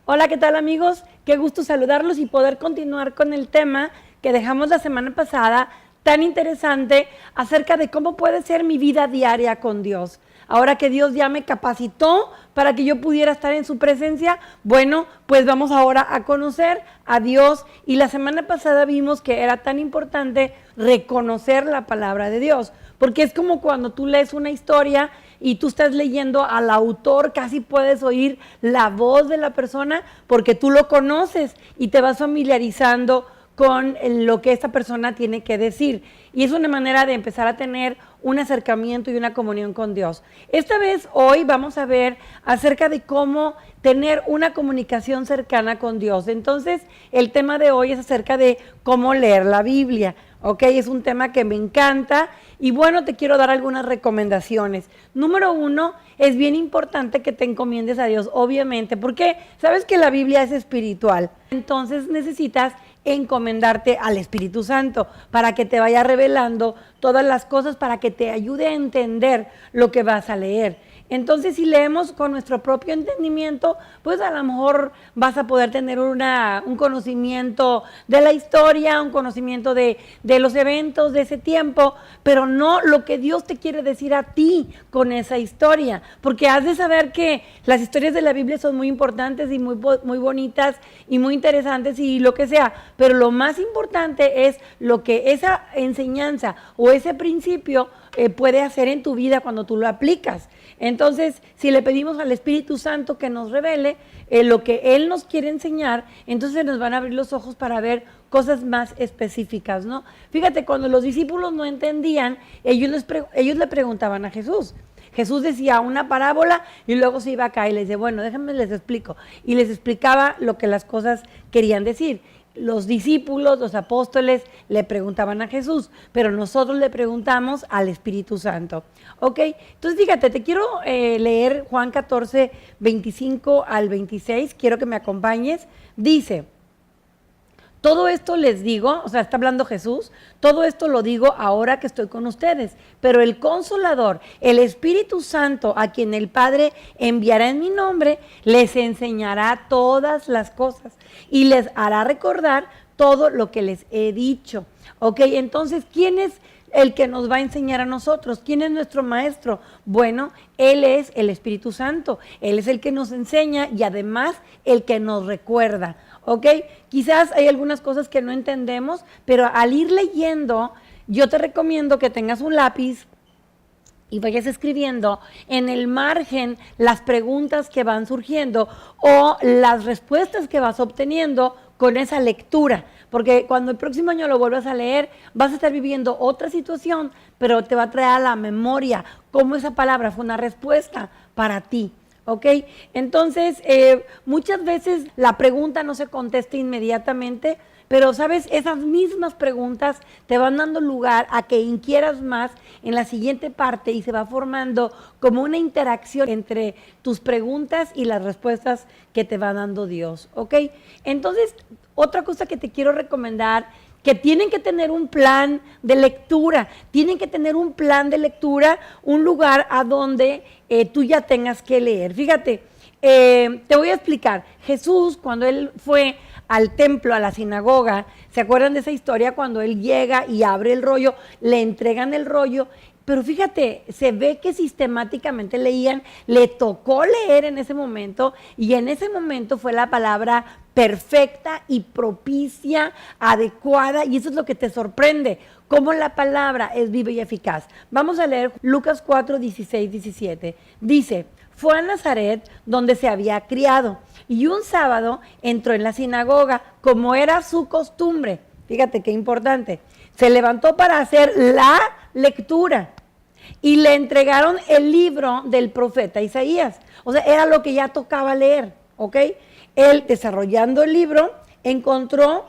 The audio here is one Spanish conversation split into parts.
Hola, ¿qué tal amigos? Qué gusto saludarlos y poder continuar con el tema que dejamos la semana pasada, tan interesante, acerca de cómo puede ser mi vida diaria con Dios. Ahora que Dios ya me capacitó para que yo pudiera estar en su presencia, bueno, pues vamos ahora a conocer a Dios. Y la semana pasada vimos que era tan importante reconocer la palabra de Dios, porque es como cuando tú lees una historia y tú estás leyendo al autor, casi puedes oír la voz de la persona porque tú lo conoces y te vas familiarizando con lo que esta persona tiene que decir. Y es una manera de empezar a tener un acercamiento y una comunión con Dios. Esta vez, hoy, vamos a ver acerca de cómo tener una comunicación cercana con Dios. Entonces, el tema de hoy es acerca de cómo leer la Biblia. ¿Ok? Es un tema que me encanta y bueno, te quiero dar algunas recomendaciones. Número uno, es bien importante que te encomiendes a Dios, obviamente, porque sabes que la Biblia es espiritual. Entonces necesitas encomendarte al Espíritu Santo para que te vaya revelando todas las cosas, para que te ayude a entender lo que vas a leer. Entonces, si leemos con nuestro propio entendimiento, pues a lo mejor vas a poder tener un conocimiento de la historia, un conocimiento de los eventos de ese tiempo, pero no lo que Dios te quiere decir a ti con esa historia, porque has de saber que las historias de la Biblia son muy importantes y muy bonitas y muy interesantes y lo que sea, pero lo más importante es lo que esa enseñanza o ese principio puede hacer en tu vida cuando tú lo aplicas. Entonces, si le pedimos al Espíritu Santo que nos revele lo que Él nos quiere enseñar, entonces nos van a abrir los ojos para ver cosas más específicas, ¿no? Fíjate, cuando los discípulos no entendían, ellos le preguntaban a Jesús. Jesús decía una parábola y luego se iba acá y les decía, bueno, déjenme les explico. Y les explicaba lo que las cosas querían decir. Los discípulos, los apóstoles le preguntaban a Jesús, pero nosotros le preguntamos al Espíritu Santo. ¿Ok? Entonces fíjate, te quiero leer Juan 14, 25 al 26, quiero que me acompañes. Dice, todo esto les digo, o sea, está hablando Jesús, todo esto lo digo ahora que estoy con ustedes, pero el Consolador, el Espíritu Santo, a quien el Padre enviará en mi nombre, les enseñará todas las cosas y les hará recordar todo lo que les he dicho. Ok, entonces, ¿quién es el que nos va a enseñar a nosotros? ¿Quién es nuestro maestro? Bueno, Él es el Espíritu Santo, Él es el que nos enseña y además el que nos recuerda. ¿Ok? Quizás hay algunas cosas que no entendemos, pero al ir leyendo, yo te recomiendo que tengas un lápiz y vayas escribiendo en el margen las preguntas que van surgiendo o las respuestas que vas obteniendo con esa lectura, porque cuando el próximo año lo vuelvas a leer, vas a estar viviendo otra situación, pero te va a traer a la memoria cómo esa palabra fue una respuesta para ti. ¿Ok? Entonces, muchas veces la pregunta no se contesta inmediatamente, pero, ¿sabes? Esas mismas preguntas te van dando lugar a que inquieras más en la siguiente parte y se va formando como una interacción entre tus preguntas y las respuestas que te va dando Dios, ¿ok? Entonces, otra cosa que te quiero recomendar, que tienen que tener un plan de lectura, tienen que tener un plan de lectura, un lugar a donde tú ya tengas que leer. Fíjate, te voy a explicar. Jesús, cuando Él fue al templo, a la sinagoga, ¿se acuerdan de esa historia? Cuando Él llega y abre el rollo, le entregan el rollo, pero fíjate, se ve que sistemáticamente leían, le tocó leer en ese momento y en ese momento fue la palabra perfecta y propicia, adecuada, y eso es lo que te sorprende, cómo la palabra es viva y eficaz. Vamos a leer Lucas 4, 16, 17. Dice, fue a Nazaret donde se había criado y un sábado entró en la sinagoga como era su costumbre. Fíjate qué importante. Se levantó para hacer la lectura y le entregaron el libro del profeta Isaías. O sea, era lo que ya tocaba leer, ¿ok? Él, desarrollando el libro, encontró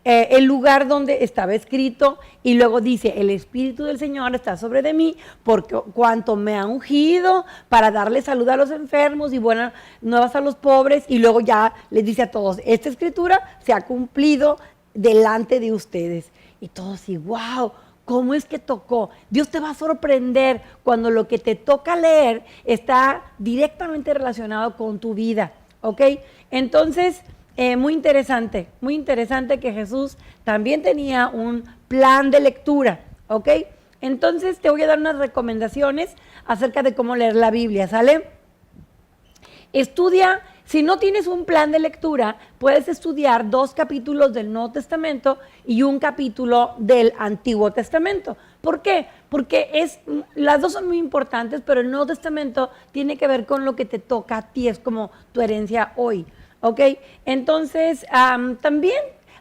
el lugar donde estaba escrito y luego dice, el Espíritu del Señor está sobre de mí porque cuanto me ha ungido para darle salud a los enfermos y buenas nuevas a los pobres, y luego ya les dice a todos, esta escritura se ha cumplido delante de ustedes. Y todos así, wow, ¿cómo es que tocó? Dios te va a sorprender cuando lo que te toca leer está directamente relacionado con tu vida. ¿ok? Entonces, muy interesante que Jesús también tenía un plan de lectura, ¿ok? Entonces, te voy a dar unas recomendaciones acerca de cómo leer la Biblia, ¿sale? Estudia, si no tienes un plan de lectura, puedes estudiar 2 capítulos del Nuevo Testamento y un capítulo del Antiguo Testamento. ¿Por qué? Porque las dos son muy importantes, pero el Nuevo Testamento tiene que ver con lo que te toca a ti, es como tu herencia hoy, ¿ok? Entonces, también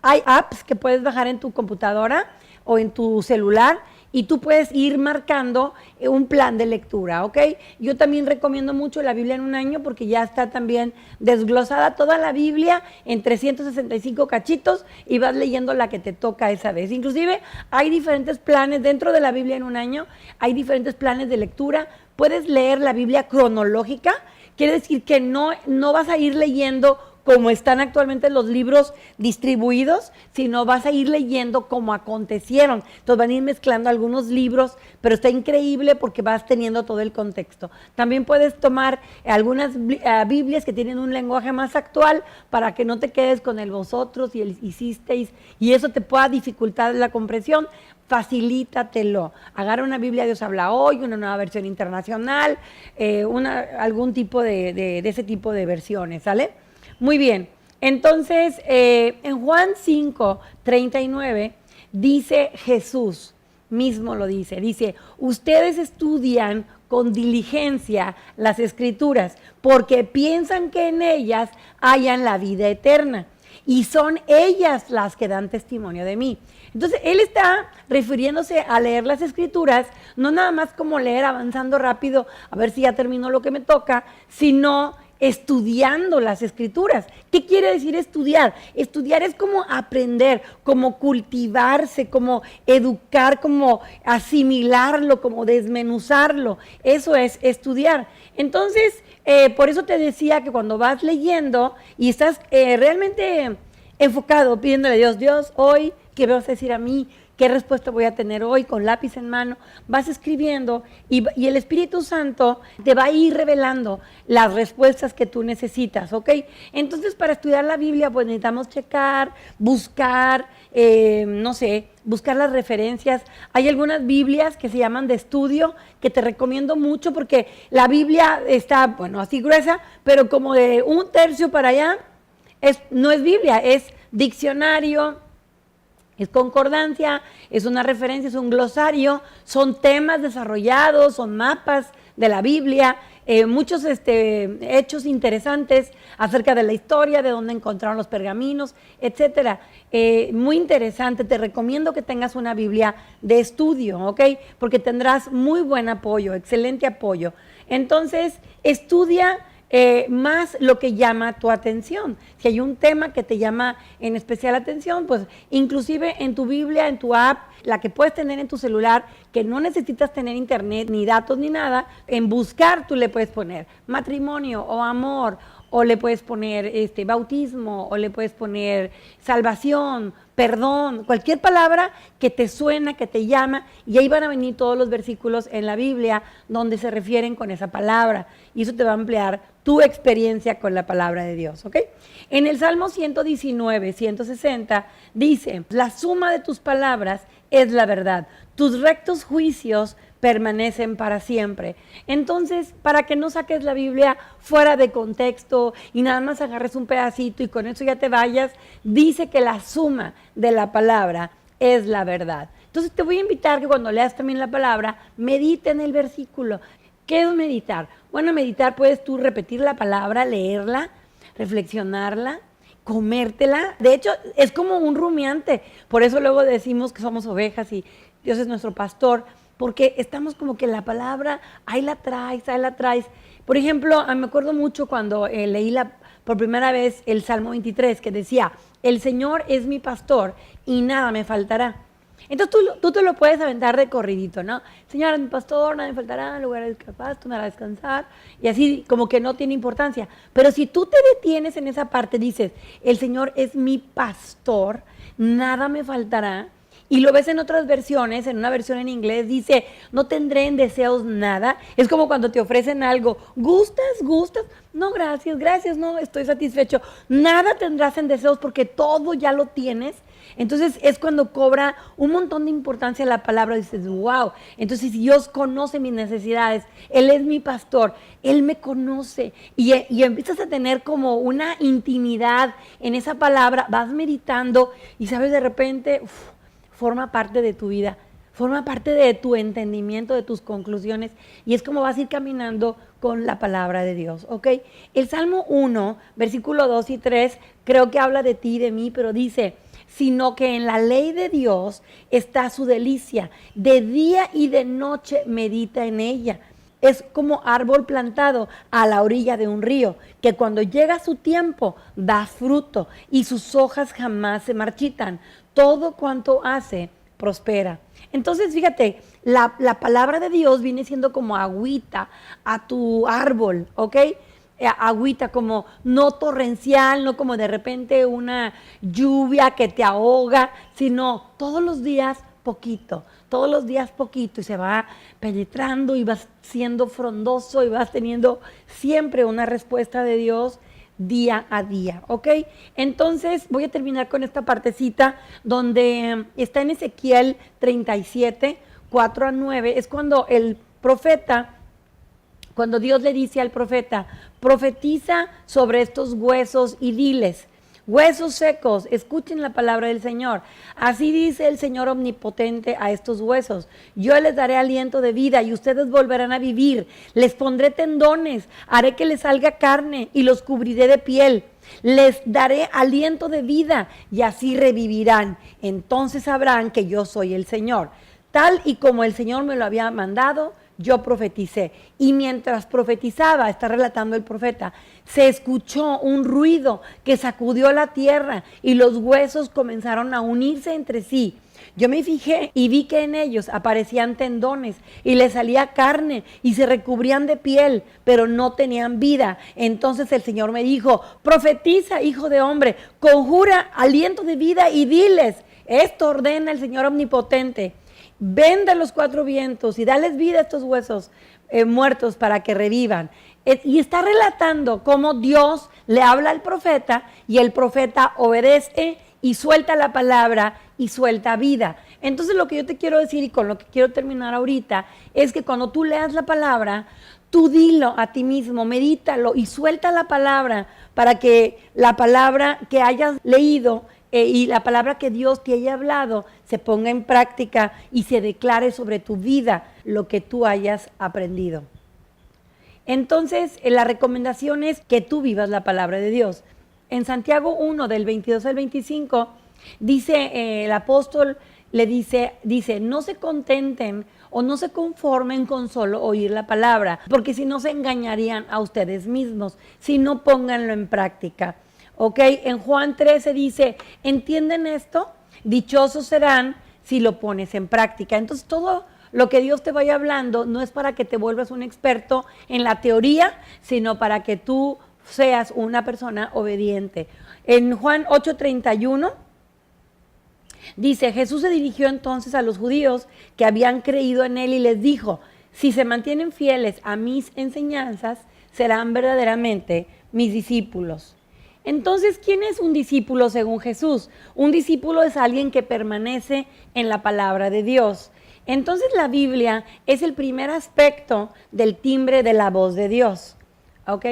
hay apps que puedes bajar en tu computadora o en tu celular y tú puedes ir marcando un plan de lectura, ¿ok? Yo también recomiendo mucho la Biblia en un año porque ya está también desglosada toda la Biblia en 365 cachitos y vas leyendo la que te toca esa vez. Inclusive hay diferentes planes dentro de la Biblia en un año, hay diferentes planes de lectura. Puedes leer la Biblia cronológica, quiere decir que no vas a ir leyendo como están actualmente los libros distribuidos, sino vas a ir leyendo como acontecieron. Entonces van a ir mezclando algunos libros, pero está increíble porque vas teniendo todo el contexto. También puedes tomar algunas Biblias que tienen un lenguaje más actual para que no te quedes con el vosotros y el hicisteis, y eso te pueda dificultar la comprensión. Facilítatelo. Agarra una Biblia Dios habla hoy, una nueva versión internacional, algún tipo de ese tipo de versiones, ¿sale? Muy bien, entonces en Juan 5:39 dice Jesús, mismo lo dice, ustedes estudian con diligencia las Escrituras porque piensan que en ellas hayan la vida eterna y son ellas las que dan testimonio de mí. Entonces, él está refiriéndose a leer las Escrituras, no nada más como leer avanzando rápido, a ver si ya terminó lo que me toca, sino estudiando las Escrituras. ¿Qué quiere decir estudiar? Estudiar es como aprender, como cultivarse, como educar, como asimilarlo, como desmenuzarlo. Eso es estudiar. Entonces, por eso te decía que cuando vas leyendo y estás realmente enfocado, pidiéndole a Dios, Dios, hoy, ¿qué me vas a decir a mí? ¿Qué respuesta voy a tener hoy? Con lápiz en mano, vas escribiendo y el Espíritu Santo te va a ir revelando las respuestas que tú necesitas, ¿ok? Entonces, para estudiar la Biblia, pues necesitamos checar, buscar, buscar las referencias. Hay algunas Biblias que se llaman de estudio, que te recomiendo mucho porque la Biblia está, bueno, así gruesa, pero como de 1/3 para allá, no es Biblia, es diccionario, es concordancia, es una referencia, es un glosario, son temas desarrollados, son mapas de la Biblia, muchos hechos interesantes acerca de la historia, de dónde encontraron los pergaminos, etcétera. Muy interesante, te recomiendo que tengas una Biblia de estudio, ¿ok? Porque tendrás muy buen apoyo, excelente apoyo. Entonces, estudia más lo que llama tu atención. Si hay un tema que te llama en especial atención, pues inclusive en tu Biblia, en tu app, la que puedes tener en tu celular, que no necesitas tener internet, ni datos, ni nada, en buscar tú le puedes poner matrimonio o amor, o le puedes poner bautismo, o le puedes poner salvación, perdón, cualquier palabra que te suena, que te llama, y ahí van a venir todos los versículos en la Biblia donde se refieren con esa palabra, y eso te va a ampliar tu experiencia con la palabra de Dios, ¿ok? En el Salmo 119, 160 dice, la suma de tus palabras es la verdad, tus rectos juicios permanecen para siempre. Entonces, para que no saques la Biblia fuera de contexto y nada más agarres un pedacito y con eso ya te vayas, dice que la suma de la palabra es la verdad. Entonces, te voy a invitar que cuando leas también la palabra, medite en el versículo. ¿Qué es meditar? Bueno, meditar puedes tú repetir la palabra, leerla, reflexionarla, comértela. De hecho, es como un rumiante. Por eso luego decimos que somos ovejas y Dios es nuestro pastor, porque estamos como que la palabra, ahí la traes. Por ejemplo, me acuerdo mucho cuando leí por primera vez el Salmo 23, que decía, el Señor es mi pastor y nada me faltará. Entonces tú te lo puedes aventar de corridito, ¿no? Señor es mi pastor, nada me faltará, lugar de capaz, tú me harás descansar, y así como que no tiene importancia. Pero si tú te detienes en esa parte, dices, el Señor es mi pastor, nada me faltará, Y lo ves en otras versiones, en una versión en inglés dice, no tendré en deseos nada. Es como cuando te ofrecen algo, ¿gustas? ¿Gustas? No, gracias, gracias, no, estoy satisfecho. Nada tendrás en deseos porque todo ya lo tienes. Entonces es cuando cobra un montón de importancia la palabra, dices, wow, entonces Dios conoce mis necesidades, Él es mi pastor, Él me conoce y empiezas a tener como una intimidad en esa palabra, vas meditando y sabes de repente, forma parte de tu vida, forma parte de tu entendimiento, de tus conclusiones y es como vas a ir caminando con la palabra de Dios, ¿ok? El Salmo 1, versículo 2 y 3, creo que habla de ti y de mí, pero dice, sino que en la ley de Dios está su delicia, de día y de noche medita en ella. Es como árbol plantado a la orilla de un río, que cuando llega su tiempo da fruto y sus hojas jamás se marchitan. Todo cuanto hace prospera. Entonces, fíjate, la palabra de Dios viene siendo como agüita a tu árbol, ¿ok? Agüita como no torrencial, no como de repente una lluvia que te ahoga, sino todos los días poquito y se va penetrando y vas siendo frondoso y vas teniendo siempre una respuesta de Dios día a día, ¿ok? Entonces voy a terminar con esta partecita donde está en Ezequiel 37, 4 a 9, es cuando el profeta, cuando Dios le dice al profeta, profetiza sobre estos huesos y diles, huesos secos, escuchen la palabra del Señor. Así dice el Señor omnipotente a estos huesos. Yo les daré aliento de vida y ustedes volverán a vivir. Les pondré tendones, haré que les salga carne y los cubriré de piel. Les daré aliento de vida y así revivirán. Entonces sabrán que yo soy el Señor. Tal y como el Señor me lo había mandado, yo profeticé. Y mientras profetizaba, está relatando el profeta, se escuchó un ruido que sacudió la tierra y los huesos comenzaron a unirse entre sí. Yo me fijé y vi que en ellos aparecían tendones y les salía carne y se recubrían de piel, pero no tenían vida. Entonces el Señor me dijo, profetiza, hijo de hombre, conjura aliento de vida y diles, esto ordena el Señor omnipotente. Ven de los cuatro vientos y dales vida a estos huesos muertos para que revivan. Y está relatando cómo Dios le habla al profeta y el profeta obedece y suelta la palabra y suelta vida. Entonces lo que yo te quiero decir y con lo que quiero terminar ahorita es que cuando tú leas la palabra, tú dilo a ti mismo, medítalo y suelta la palabra para que la palabra que hayas leído y la palabra que Dios te haya hablado se ponga en práctica y se declare sobre tu vida lo que tú hayas aprendido. Entonces, la recomendación es que tú vivas la palabra de Dios. En Santiago 1, del 22 al 25, dice el apóstol, le dice, no se contenten o no se conformen con solo oír la palabra, porque si no se engañarían a ustedes mismos, si no pónganlo en práctica. ¿Ok? En Juan 13 dice, ¿entienden esto? Dichosos serán si lo pones en práctica. Entonces todo lo que Dios te vaya hablando no es para que te vuelvas un experto en la teoría, sino para que tú seas una persona obediente. En Juan 8:31 dice, Jesús se dirigió entonces a los judíos que habían creído en él y les dijo, si se mantienen fieles a mis enseñanzas, serán verdaderamente mis discípulos. Entonces, ¿quién es un discípulo según Jesús? Un discípulo es alguien que permanece en la palabra de Dios. Entonces, la Biblia es el primer aspecto del timbre de la voz de Dios. ¿Ok?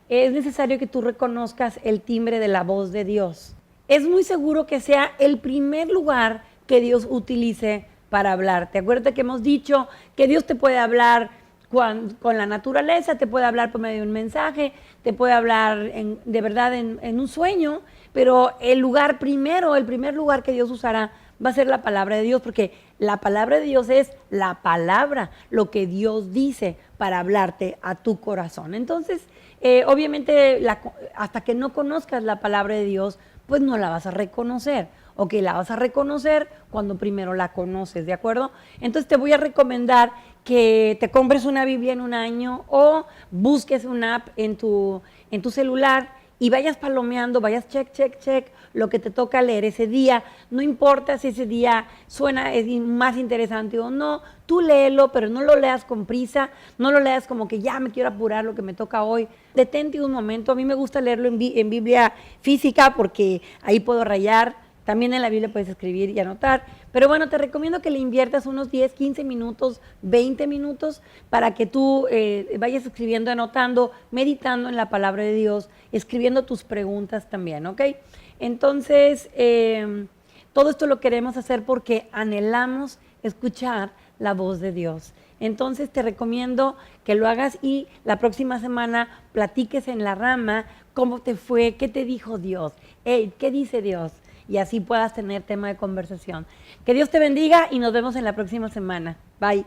Es necesario que tú reconozcas el timbre de la voz de Dios. Es muy seguro que sea el primer lugar que Dios utilice para hablarte. Acuérdate que hemos dicho que Dios te puede hablar con la naturaleza, te puede hablar por medio de un mensaje, te puede hablar de verdad en un sueño, pero el primer lugar que Dios usará va a ser la palabra de Dios, porque la palabra de Dios es la palabra, lo que Dios dice para hablarte a tu corazón. Entonces, obviamente, hasta que no conozcas la palabra de Dios, pues no la vas a reconocer. Ok, la vas a reconocer cuando primero la conoces, ¿de acuerdo? Entonces te voy a recomendar que te compres una Biblia en un año o busques una app en tu celular y vayas palomeando, vayas check, check, check, lo que te toca leer ese día. No importa si ese día suena más interesante o no, tú léelo, pero no lo leas con prisa, no lo leas como que ya me quiero apurar lo que me toca hoy. Detente un momento, a mí me gusta leerlo en Biblia física porque ahí puedo rayar. También en la Biblia puedes escribir y anotar. Pero bueno, te recomiendo que le inviertas unos 10, 15 minutos, 20 minutos para que tú vayas escribiendo, anotando, meditando en la palabra de Dios, escribiendo tus preguntas también, ¿ok? Entonces, todo esto lo queremos hacer porque anhelamos escuchar la voz de Dios. Entonces te recomiendo que lo hagas y la próxima semana platiques en la rama cómo te fue, qué te dijo Dios, hey, qué dice Dios, y así puedas tener tema de conversación. Que Dios te bendiga y nos vemos en la próxima semana. Bye.